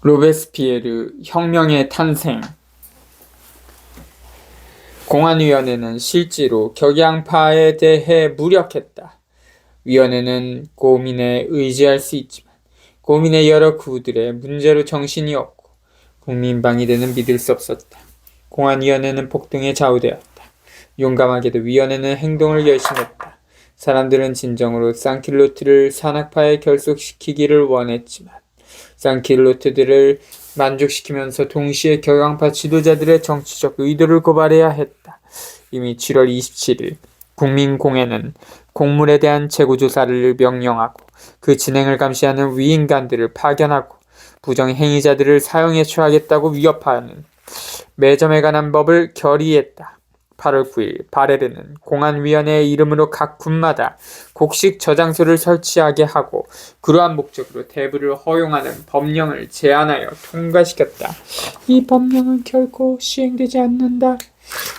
로베스피에르 혁명의 탄생. 공안위원회는 실제로 격양파에 대해 무력했다. 위원회는 고민에 의지할 수 있지만 고민의 여러 구들의 문제로 정신이 없고 국민방위대는 믿을 수 없었다. 공안위원회는 폭동에 좌우되었다. 용감하게도 위원회는 행동을 결심했다. 사람들은 진정으로 산킬로트를 산악파에 결속시키기를 원했지만 산킬로트들을 만족시키면서 동시에 격양파 지도자들의 정치적 의도를 고발해야 했다. 이미 7월 27일 국민공회는 공물에 대한 재고조사를 명령하고 그 진행을 감시하는 위인관들을 파견하고 부정행위자들을 사형에 처하겠다고 위협하는 매점에 관한 법을 결의했다. 8월 9일 바레르는 공안위원회의 이름으로 각 군마다 곡식 저장소를 설치하게 하고 그러한 목적으로 대부를 허용하는 법령을 제안하여 통과시켰다. 이 법령은 결코 시행되지 않는다.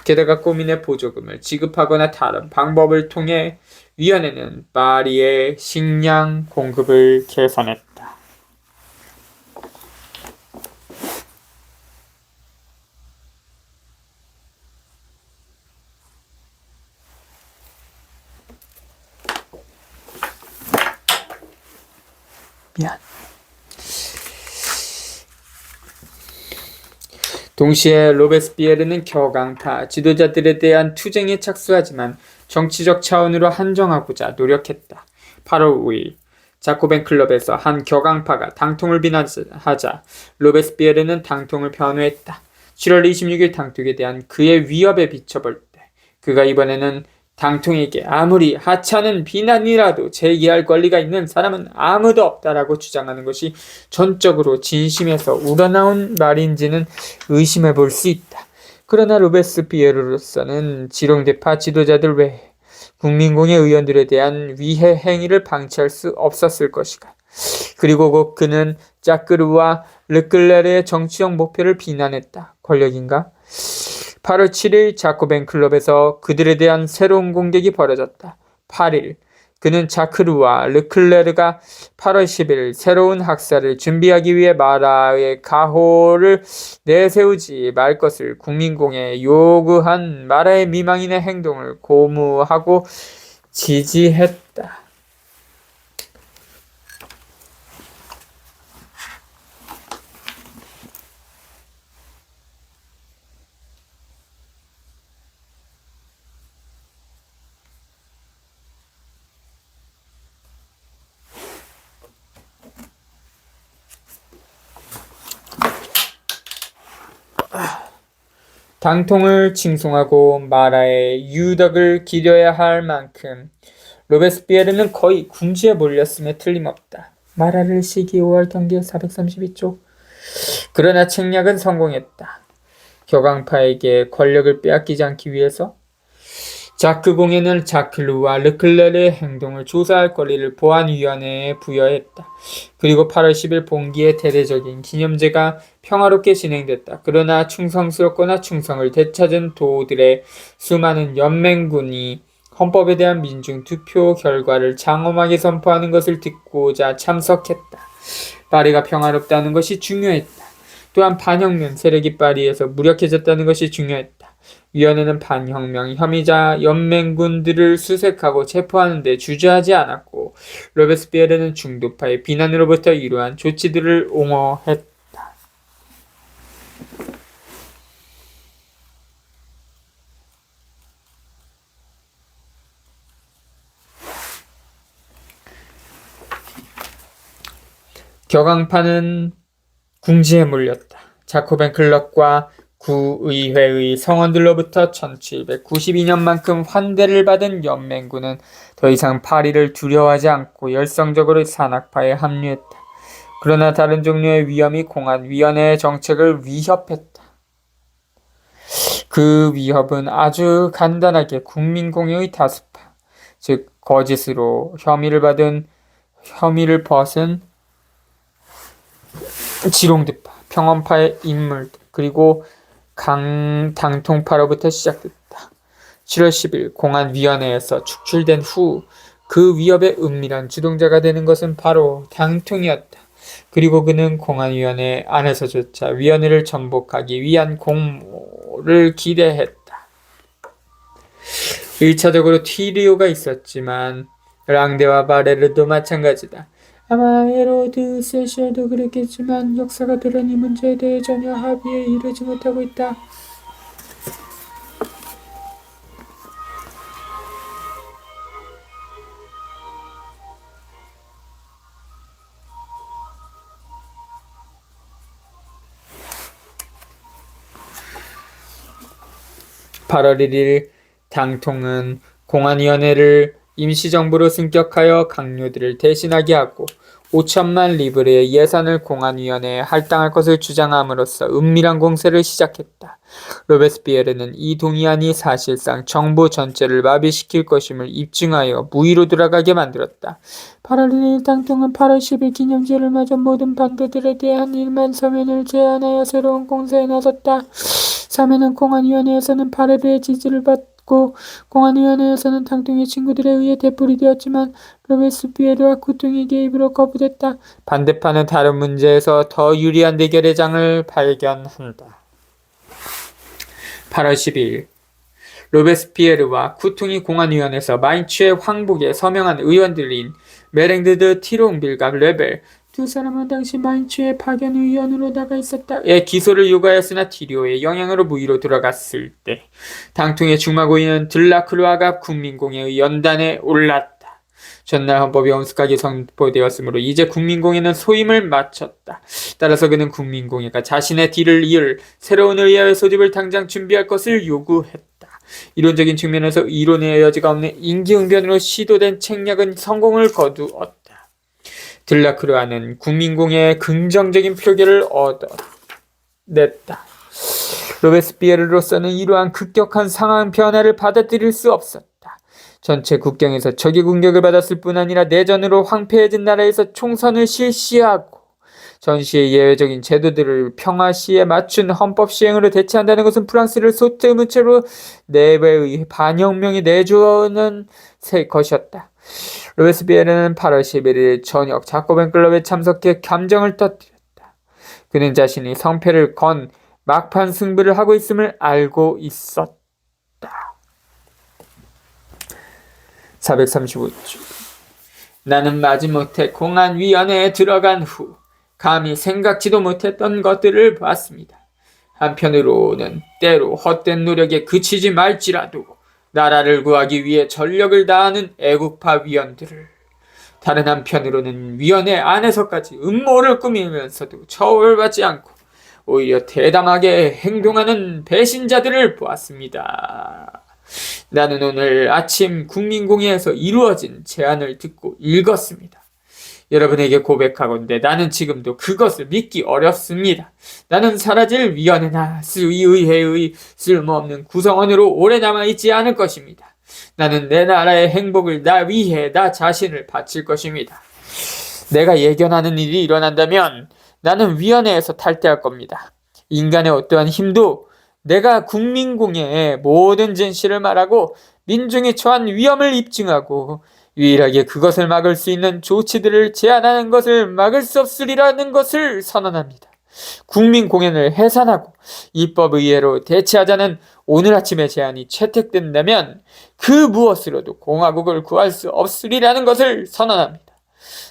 게다가 고민의 보조금을 지급하거나 다른 방법을 통해 위원회는 파리의 식량 공급을 개선했다. 동시에 로베스피에르는 격앙파 지도자들에 대한 투쟁에 착수하지만 정치적 차원으로 한정하고자 노력했다. 8월 5일 자코벤 클럽에서 한 격앙파가 당통을 비난하자 로베스피에르는 당통을 변호했다. 7월 26일 당통에 대한 그의 위협에 비춰볼 때 그가 이번에는 당통에게 아무리 하찮은 비난이라도 제기할 권리가 있는 사람은 아무도 없다라고 주장하는 것이 전적으로 진심에서 우러나온 말인지는 의심해 볼 수 있다. 그러나 로베스피에르로서는 지롱대파 지도자들 외에 국민공회 의원들에 대한 위해 행위를 방치할 수 없었을 것이다. 그리고 곧 그는 자크르와 르클레르의 정치적 목표를 비난했다. 권력인가? 8월 7일 자코벤 클럽에서 그들에 대한 새로운 공격이 벌어졌다. 8일 그는 자크르와 르클레르가 8월 10일 새로운 학살을 준비하기 위해 마라의 가호를 내세우지 말 것을 국민공회에 요구한 마라의 미망인의 행동을 고무하고 지지했다. 당통을 칭송하고 마라의 유덕을 기려야 할 만큼 로베스피에르는 거의 궁지에 몰렸음에 틀림없다. 마라를 시기 5월 경기 432쪽. 그러나 책략은 성공했다. 격앙파에게 권력을 빼앗기지 않기 위해서 자크공회는 자클루와 르클레르의 행동을 조사할 권리를 보안위원회에 부여했다. 그리고 8월 10일 봉기의 대대적인 기념제가 평화롭게 진행됐다. 그러나 충성스럽거나 충성을 되찾은 도들의 수많은 연맹군이 헌법에 대한 민중 투표 결과를 장엄하게 선포하는 것을 듣고자 참석했다. 파리가 평화롭다는 것이 중요했다. 또한 반혁명 세력이 파리에서 무력해졌다는 것이 중요했다. 위원회는 반혁명 혐의자 연맹군들을 수색하고 체포하는 데 주저하지 않았고 로베스피에르는 중도파의 비난으로부터 이러한 조치들을 옹호했다. 격앙파는 궁지에 몰렸다. 자코벤 클럽과 구의회의 성원들로부터 1792년만큼 환대를 받은 연맹군은 더 이상 파리를 두려워하지 않고 열성적으로 산악파에 합류했다. 그러나 다른 종류의 위험이 공안위원회의 정책을 위협했다. 그 위협은 아주 간단하게 국민공회의 다수파, 즉 거짓으로 혐의를 벗은 지롱대파, 평원파의 인물들, 그리고 당통파로부터 시작됐다. 7월 10일 공안위원회에서 축출된 후 그 위협의 은밀한 주동자가 되는 것은 바로 당통이었다. 그리고 그는 공안위원회 안에서조차 위원회를 전복하기 위한 공모를 기대했다. 1차적으로 티리오가 있었지만 랑데와 바레르도 마찬가지다. 아마 헤로드 세셔도 그랬겠지만 역사가들은 이 문제에 대해 전혀 합의에 이르지 못하고 있다. (8월 1일) 당통은 공안위원회를 임시정부로 승격하여 강요들을 대신하게 하고 5천만 리브르의 예산을 공안위원회에 할당할 것을 주장함으로써 은밀한 공세를 시작했다. 로베스피에르는 이 동의안이 사실상 정부 전체를 마비시킬 것임을 입증하여 무위로 돌아가게 만들었다. 8월 1일 당통은 8월 10일 기념주를 맞아 모든 반대들에 대한 1만 서면을 제안하여 새로운 공세에 나섰다. 서면은 공안위원회에서는 바레르의 지지를 받고 공안위원회에서는 당통의 친구들에 의해 되풀이되었지만 로베스피에르와 쿠퉁의 개입으로 거부됐다. 반대파는 다른 문제에서 더 유리한 대결의 장을 발견한다. 8월 12일 로베스피에르와 쿠퉁이 공안위원회에서 마인츠의 황복에 서명한 의원들인 메랭드 티롱빌과 레벨 두 사람은 당시 마인츠의 파견 의원으로 나가 있었다. 기소를 요구하였으나 티리오의 영향으로 무위로 들어갔을 때 당통의 중마고인은 들라크루아가 국민공회의 연단에 올랐다. 전날 헌법이 엄숙하게 선포되었으므로 이제 국민공회는 소임을 마쳤다. 따라서 그는 국민공회가 자신의 뒤를 이을 새로운 의회 소집을 당장 준비할 것을 요구했다. 이론적인 측면에서 이론의 여지가 없는 임기응변으로 시도된 책략은 성공을 거두었다. 들라크루아는 국민공회의 긍정적인 표결을 얻어냈다. 로베스피에르로서는 이러한 급격한 상황 변화를 받아들일 수 없었다. 전체 국경에서 적의 공격을 받았을 뿐 아니라 내전으로 황폐해진 나라에서 총선을 실시하고 전시의 예외적인 제도들을 평화 시에 맞춘 헌법 시행으로 대체한다는 것은 프랑스를 소태무체로 내부의 반혁명이 내주는 것이었다. 로베스피에르는 8월 11일 저녁 자코벤 클럽에 참석해 감정을 터뜨렸다. 그는 자신이 성패를 건 막판 승부를 하고 있음을 알고 있었다. 435주 나는 마지못해 공안위원회에 들어간 후 감히 생각지도 못했던 것들을 봤습니다. 한편으로는 때로 헛된 노력에 그치지 말지라도 나라를 구하기 위해 전력을 다하는 애국파 위원들을, 다른 한편으로는 위원회 안에서까지 음모를 꾸미면서도 처벌받지 않고 오히려 대담하게 행동하는 배신자들을 보았습니다. 나는 오늘 아침 국민공회에서 이루어진 제안을 듣고 읽었습니다. 여러분에게 고백하건대 나는 지금도 그것을 믿기 어렵습니다. 나는 사라질 위원회나 의회의 쓸모없는 구성원으로 오래 남아있지 않을 것입니다. 나는 내 나라의 행복을 나 위해 나 자신을 바칠 것입니다. 내가 예견하는 일이 일어난다면 나는 위원회에서 탈퇴할 겁니다. 인간의 어떠한 힘도 내가 국민공회에 모든 진실을 말하고 민중이 처한 위험을 입증하고 유일하게 그것을 막을 수 있는 조치들을 제안하는 것을 막을 수 없으리라는 것을 선언합니다. 국민공회를 해산하고 입법의회로 대체하자는 오늘 아침의 제안이 채택된다면 그 무엇으로도 공화국을 구할 수 없으리라는 것을 선언합니다.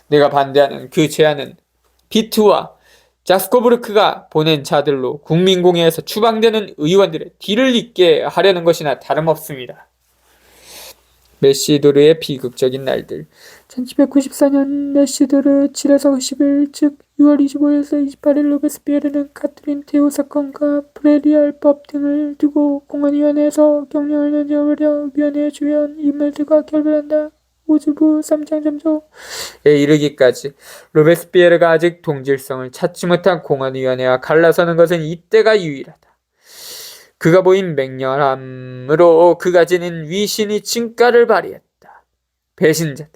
내가 반대하는 그 제안은 비트와 자스코부르크가 보낸 자들로 국민공회에서 추방되는 의원들의 뒤를 잇게 하려는 것이나 다름없습니다. 메시도르의 비극적인 날들 1794년 메시도르 7에서 10일 즉 6월 25일에서 28일 로베스피에르는 카트린 테오 사건과 프레리알법 등을 두고 공안위원회에서 경력을 연장하려 위원회 주연 인물들과 결별한다. 우주부 3장점조에 이르기까지 로베스피에르가 아직 동질성을 찾지 못한 공안위원회와 갈라서는 것은 이때가 유일하다. 그가 보인 맹렬함으로 그가 지닌 위신이 진가를 발휘했다. 배신자들,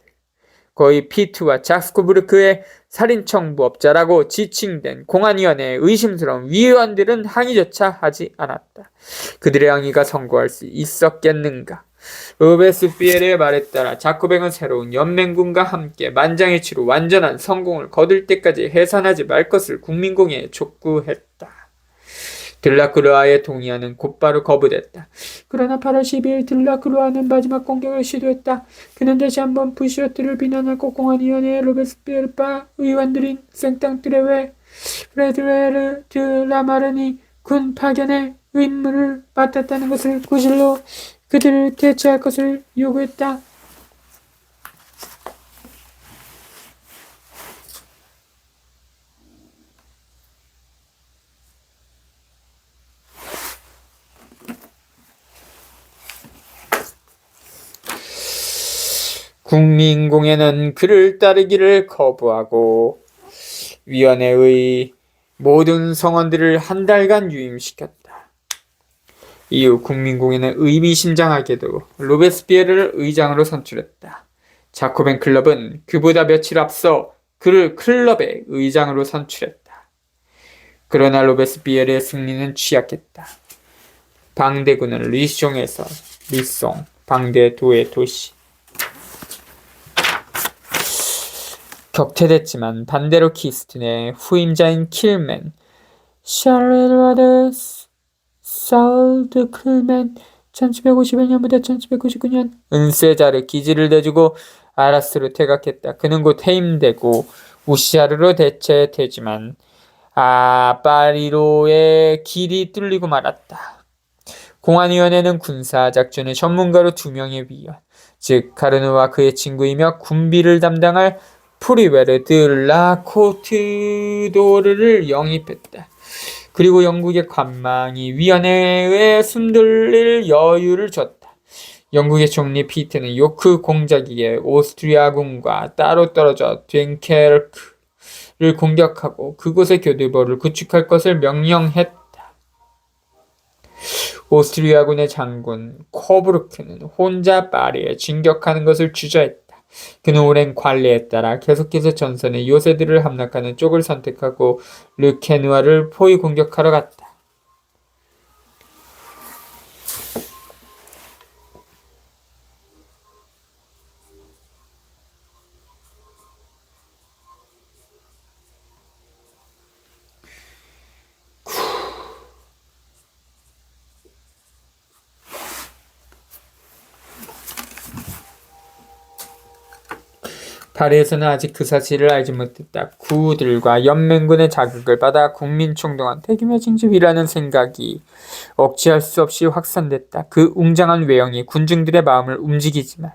거의 피트와 자스코부르크의 살인청부업자라고 지칭된 공안위원회의 의심스러운 위원들은 항의조차 하지 않았다. 그들의 항의가 성공할 수 있었겠는가? 로베스피에르의 말에 따라 자코뱅은 새로운 연맹군과 함께 만장일치로 완전한 성공을 거둘 때까지 해산하지 말 것을 국민공회에 촉구했다. 들라크루아의 동의안은 곧바로 거부됐다. 그러나 8월 12일 들라크루아는 마지막 공격을 시도했다. 그는 다시 한번 부시오트를 비난하고 공안위원회의 로베스피에르파 의원들인 생땅트레웨 프레드레르 드라마르니 군 파견의 임무를 맡았다는 것을 구실로 그들을 대체할 것을 요구했다. 국민공회는 그를 따르기를 거부하고 위원회의 모든 성원들을 한 달간 유임시켰다. 이후 국민공회는 의미심장하게도 로베스피에르를 의장으로 선출했다. 자코벤 클럽은 그보다 며칠 앞서 그를 클럽의 의장으로 선출했다. 그러나 로베스피에르의 승리는 취약했다. 방대군은 리숑에서 리송, 방대도의 도시 격퇴됐지만 반대로 키스튼의 후임자인 킬맨, 샤르르와드 사울드 클맨 1751년부터 1799년 은세자르 기지를 내주고 아라스로 퇴각했다. 그는 곧 해임되고 우시아르로 대체되지만 파리로의 길이 뚫리고 말았다. 공안위원회는 군사작전의 전문가로 2명의 위원, 즉 카르누와 그의 친구이며 군비를 담당할 프리웨르 드 라코트도르를 영입했다. 그리고 영국의 관망이 위원회에 숨돌릴 여유를 줬다. 영국의 총리 피트는 요크 공작기에 오스트리아군과 따로 떨어져 됴케르크를 공격하고 그곳에 교두보를 구축할 것을 명령했다. 오스트리아군의 장군 코브루크는 혼자 파리에 진격하는 것을 주저했다. 그는 오랜 관리에 따라 계속해서 전선의 요새들을 함락하는 쪽을 선택하고 르케누아를 포위 공격하러 갔다. 파리에서는 아직 그 사실을 알지 못했다. 구들과 연맹군의 자극을 받아 국민총동한 대규모 징집이라는 생각이 억제할 수 없이 확산됐다. 그 웅장한 외형이 군중들의 마음을 움직이지만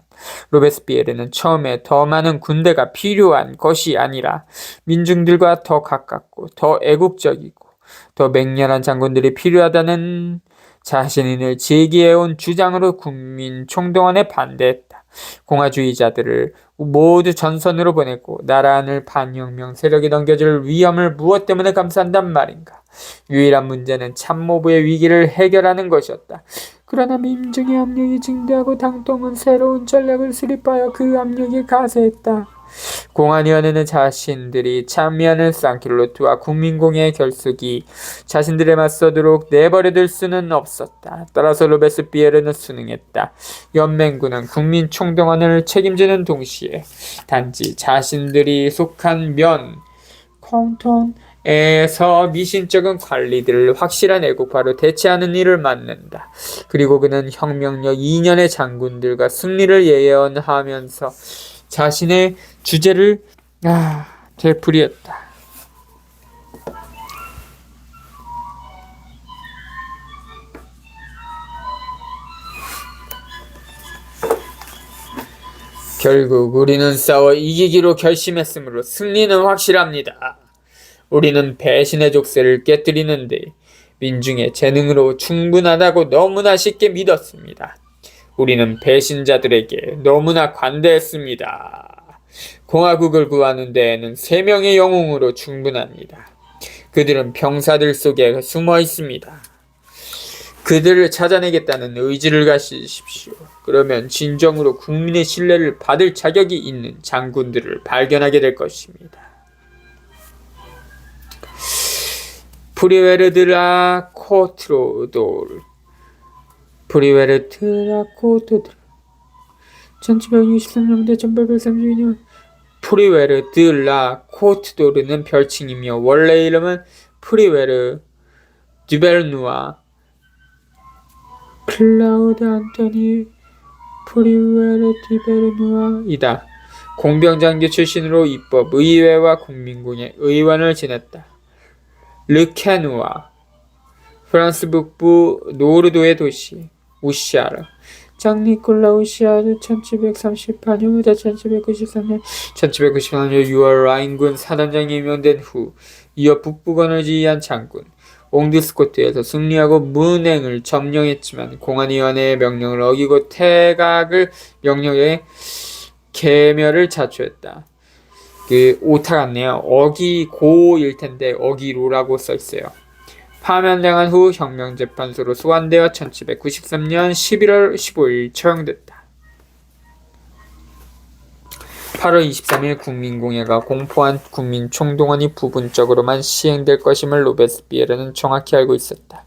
로베스피에르는 처음에 더 많은 군대가 필요한 것이 아니라 민중들과 더 가깝고 더 애국적이고 더 맹렬한 장군들이 필요하다는 자신을 제기해온 주장으로 국민총동원에 반대했다. 공화주의자들을 모두 전선으로 보내고 나라 안을 반혁명 세력이 넘겨줄 위험을 무엇 때문에 감수한단 말인가. 유일한 문제는 참모부의 위기를 해결하는 것이었다. 그러나 민중의 압력이 증대하고 당통은 새로운 전략을 수립하여 그 압력이 가세했다. 공안위원회는 자신들이 참여하는 상킬로트와 국민공회의 결속이 자신들에 맞서도록 내버려둘 수는 없었다. 따라서 로베스피에르는 순응했다. 연맹군은 국민총동원을 책임지는 동시에 단지 자신들이 속한 콩톤에서 미신적인 관리들을 확실한 애국파로 대체하는 일을 맡는다. 그리고 그는 혁명력 2년의 장군들과 승리를 예언하면서 자신의 주제를 되풀이했다. 결국 우리는 싸워 이기기로 결심했으므로 승리는 확실합니다. 우리는 배신의 족쇄를 깨뜨리는데 민중의 재능으로 충분하다고 너무나 쉽게 믿었습니다. 우리는 배신자들에게 너무나 관대했습니다. 공화국을 구하는 데에는 3명의 영웅으로 충분합니다. 그들은 병사들 속에 숨어 있습니다. 그들을 찾아내겠다는 의지를 가지십시오. 그러면 진정으로 국민의 신뢰를 받을 자격이 있는 장군들을 발견하게 될 것입니다. 프리웨르드라 코트로돌 1763년부터 1832년 프리웨르 드라 코트도르는 별칭이며 원래 이름은 프리웨르 듀베르누아 클라우드 안토니 프리웨르 듀베르누아이다. 공병장교 출신으로 입법, 의회와 국민공회 의원을 지냈다. 르케누아 프랑스 북부 노르도의 도시 우시아르 장니콜라 우시아르 1738년부터 1793년 6월 라인군 사단장이 임명된 후 이어 북부권을 지휘한 장군 옹드스코트에서 승리하고 문행을 점령했지만 공안위원회의 명령을 어기고 태각을 명령에 계멸을 자초했다. 오타 같네요. 어기고일 텐데 어기로라고 써있어요. 파면당한 후 혁명재판소로 소환되어 1793년 11월 15일 처형됐다. 8월 23일 국민공회가 공포한 국민총동원이 부분적으로만 시행될 것임을 로베스피에르는 정확히 알고 있었다.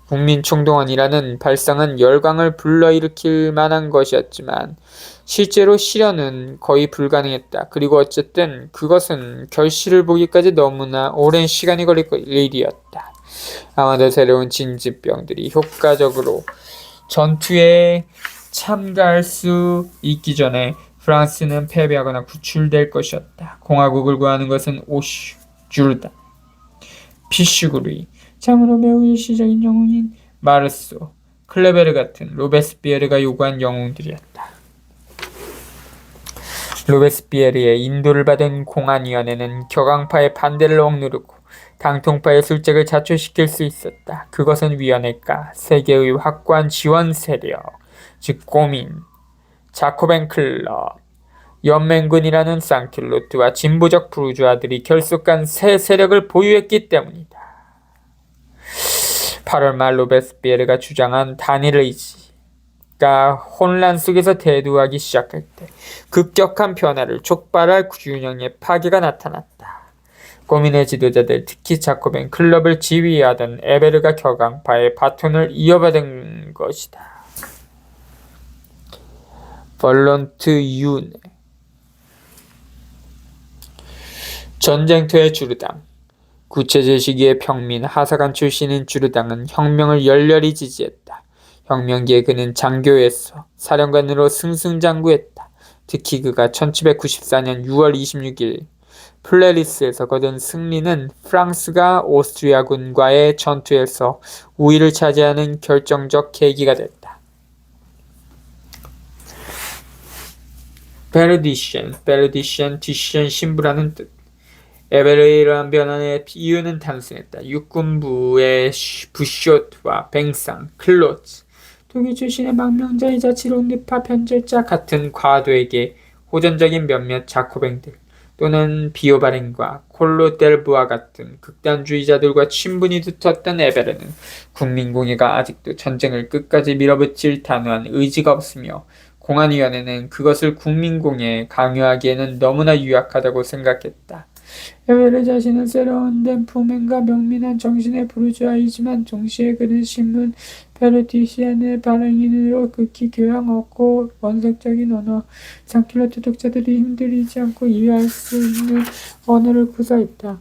국민총동원이라는 발상은 열광을 불러일으킬 만한 것이었지만 실제로 실현은 거의 불가능했다. 그리고 어쨌든 그것은 결실을 보기까지 너무나 오랜 시간이 걸릴 일이었다. 아마도 새로운 진지병들이 효과적으로 전투에 참가할 수 있기 전에 프랑스는 패배하거나 구출될 것이었다. 공화국을 구하는 것은 오슈, 쥬르단, 피슈구리, 참으로 매우 일시적인 영웅인 마르소, 클레베르 같은 로베스피에르가 요구한 영웅들이었다. 로베스피에르의 인도를 받은 공안위원회는 격앙파의 반대를 억누르고 당통파의 술책을 자초시킬 수 있었다. 그것은 위원회가 세계의 확고한 지원 세력, 즉 고민, 자코벤 클럽, 연맹군이라는 상킬로트와 진보적 부르주아들이 결속한 새 세력을 보유했기 때문이다. 8월 말 로베스피에르가 주장한 단일 의지가 혼란 속에서 대두하기 시작할 때 급격한 변화를 촉발할 균형의 파괴가 나타났다. 고민의 지도자들, 특히 자코벤 클럽을 지휘하던 에베르가 격앙파의 바톤을 이어받은 것이다. 벌론트 윤 전쟁터의 주르당 구체제 시기의 평민 하사관 출신인 주르당은 혁명을 열렬히 지지했다. 혁명기에 그는 장교에서 사령관으로 승승장구했다. 특히 그가 1794년 6월 26일 플레리스에서 거둔 승리는 프랑스가 오스트리아군과의 전투에서 우위를 차지하는 결정적 계기가 됐다. 페르디션, 디션 신부라는 뜻. 에베르의 이러한 변화의 이유는 단순했다. 육군부의 부쇼트와 뱅상, 클로츠, 독일 출신의 망명자이자 지론파 변절자 같은 과도에게 호전적인 몇몇 자코뱅들 또는 비오바렌과 콜로델부와 같은 극단주의자들과 친분이 두텁던 에베르는 국민공회가 아직도 전쟁을 끝까지 밀어붙일 단호한 의지가 없으며 공안위원회는 그것을 국민공회에 강요하기에는 너무나 유약하다고 생각했다. 에베르 자신은 세련된 품행과 명민한 정신의 부르주아이지만 동시에 그는 신문 페르디시안의 발행인으로 극히 교양 없고 원색적인 언어, 상킬로트 독자들이 힘들이지 않고 이해할 수 있는 언어를 구사했다.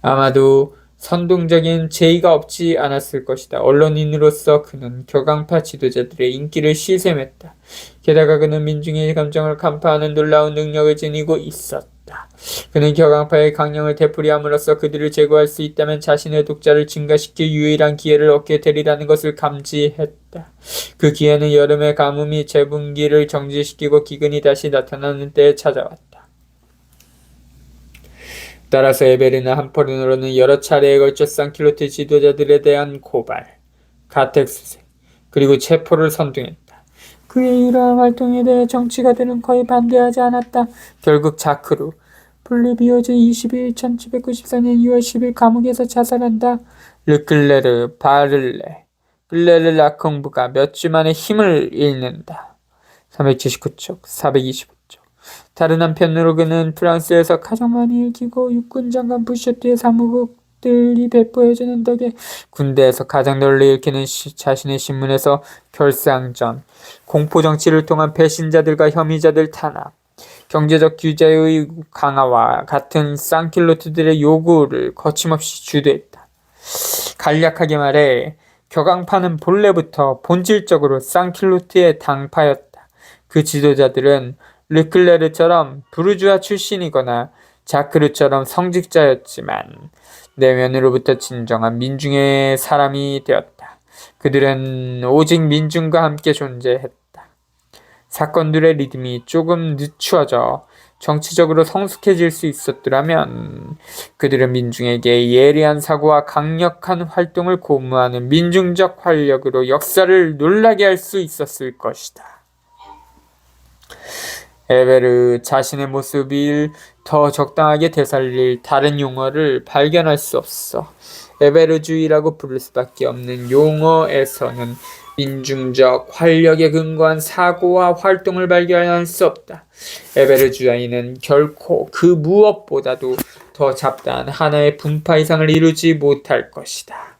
아마도 선동적인 제의가 없지 않았을 것이다. 언론인으로서 그는 격앙파 지도자들의 인기를 시샘했다. 게다가 그는 민중의 감정을 간파하는 놀라운 능력을 지니고 있었다. 그는 격앙파의 강령을 되풀이함으로써 그들을 제거할 수 있다면 자신의 독자를 증가시킬 유일한 기회를 얻게 되리라는 것을 감지했다. 그 기회는 여름의 가뭄이 제분기를 정지시키고 기근이 다시 나타나는 때에 찾아왔다. 따라서 에베르는 한편으로는 여러 차례에 걸쳐 상킬로트 지도자들에 대한 고발, 가택수색, 그리고 체포를 선동했다. 그의 이러한 활동에 대해 정치가들은 거의 반대하지 않았다. 결국 자크루, 플리비오즈 22일 1794년 2월 10일 감옥에서 자살한다. 르클레르, 바를레, 클레르 라콩부가 몇 주 만에 힘을 잃는다. 379쪽, 425쪽. 다른 한편으로 그는 프랑스에서 가장 많이 읽히고 육군장관 부쇼트의 사무국 덕들이 배포해주는 덕에 군대에서 가장 널리 읽히는 자신의 신문에서 결상전, 공포정치를 통한 배신자들과 혐의자들 탄압, 경제적 규제의 강화와 같은 쌍킬로트들의 요구를 거침없이 주도했다. 간략하게 말해 격앙파는 본래부터 본질적으로 쌍킬로트의 당파였다. 그 지도자들은 르클레르처럼 부르주아 출신이거나 자크르처럼 성직자였지만 내면으로부터 진정한 민중의 사람이 되었다. 그들은 오직 민중과 함께 존재했다. 사건들의 리듬이 조금 늦추어져 정치적으로 성숙해질 수 있었더라면 그들은 민중에게 예리한 사고와 강력한 활동을 고무하는 민중적 활력으로 역사를 놀라게 할 수 있었을 것이다. 에베르 자신의 모습을 더 적당하게 되살릴 다른 용어를 발견할 수 없어. 에베르주의라고 부를 수밖에 없는 용어에서는 민중적 활력에 근거한 사고와 활동을 발견할 수 없다. 에베르주의는 결코 그 무엇보다도 더 잡다한 하나의 분파 이상을 이루지 못할 것이다.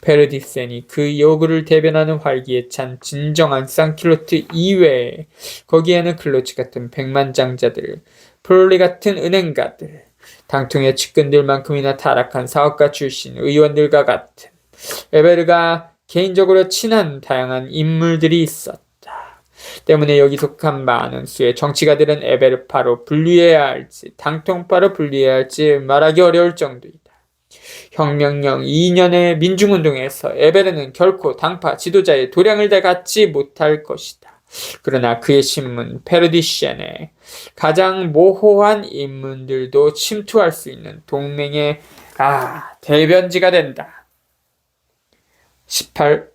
페르디센이 그 요구를 대변하는 활기에 찬 진정한 쌍킬로트 이외에 거기에는 클로치 같은 백만장자들, 프롤리 같은 은행가들, 당통의 측근들만큼이나 타락한 사업가 출신 의원들과 같은 에베르가 개인적으로 친한 다양한 인물들이 있었다. 때문에 여기 속한 많은 수의 정치가들은 에베르파로 분류해야 할지 당통파로 분류해야 할지 말하기 어려울 정도이다. 혁명령 2년의 민중운동에서 에베르는 결코 당파 지도자의 도량을 다 갖지 못할 것이다. 그러나 그의 신문 페르디시안에 가장 모호한 인물들도 침투할 수 있는 동맹의 대변지가 된다. 18.